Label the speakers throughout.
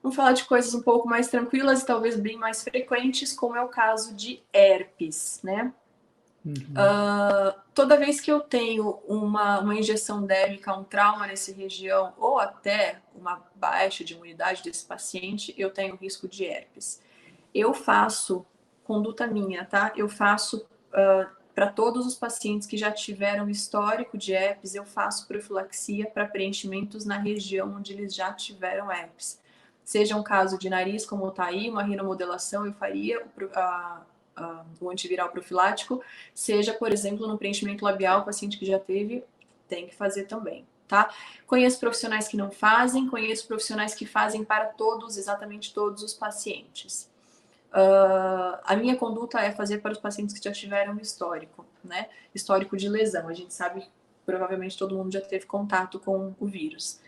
Speaker 1: Vamos falar de coisas um pouco mais tranquilas e talvez bem mais frequentes, como é o caso de herpes, né? Toda vez que eu tenho uma injeção dérmica, um trauma nessa região, ou até uma baixa de imunidade desse paciente, eu tenho risco de herpes. Eu faço, conduta minha, tá? Eu faço para todos os pacientes que já tiveram histórico de herpes, eu faço profilaxia para preenchimentos na região onde eles já tiveram herpes. Seja um caso de nariz, como está aí, uma rinomodelação, eu faria o antiviral profilático, seja, por exemplo, no preenchimento labial, o paciente que já teve, tem que fazer também, tá? Conheço profissionais que não fazem, conheço profissionais que fazem para todos, exatamente todos os pacientes. A minha conduta é fazer para os pacientes que já tiveram histórico, né? Histórico de lesão. A gente sabe que provavelmente todo mundo já teve contato com o vírus.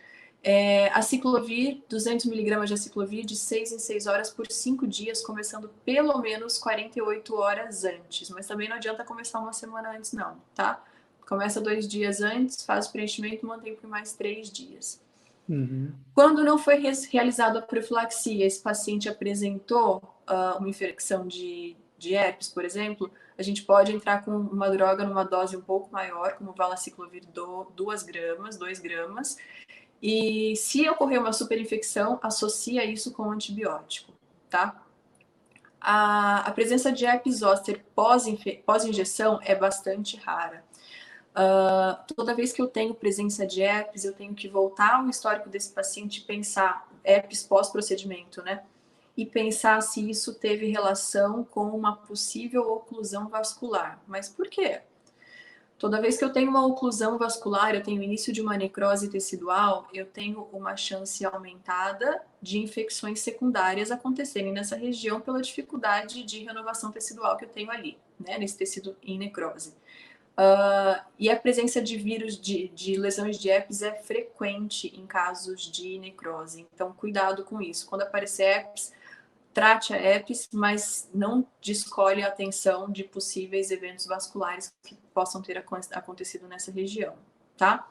Speaker 1: A ciclovir, 200 mg de aciclovir de 6 em 6 horas por 5 dias, começando pelo menos 48 horas antes. Mas também não adianta começar uma semana antes, não, tá? Começa 2 dias antes, faz o preenchimento e mantém por mais 3 dias. Quando não foi realizada a profilaxia, esse paciente apresentou uma infecção de herpes, por exemplo, a gente pode entrar com uma droga numa dose um pouco maior, como valaciclovir 2 gramas, 2 gramas, e se ocorrer uma superinfecção, associa isso com antibiótico, tá? A presença de herpes zoster pós-injeção é bastante rara. Toda vez que eu tenho presença de herpes, eu tenho que voltar ao histórico desse paciente e pensar, herpes pós-procedimento, né? E pensar se isso teve relação com uma possível oclusão vascular. Mas por quê? Toda vez que eu tenho uma oclusão vascular, eu tenho início de uma necrose tecidual, eu tenho uma chance aumentada de infecções secundárias acontecerem nessa região pela dificuldade de renovação tecidual que eu tenho ali, né, nesse tecido em necrose. E a presença de vírus de lesões de herpes é frequente em casos de necrose, então cuidado com isso. Quando aparecer herpes, trate a herpes, mas não descolhe a atenção de possíveis eventos vasculares que possam ter acontecido nessa região, tá?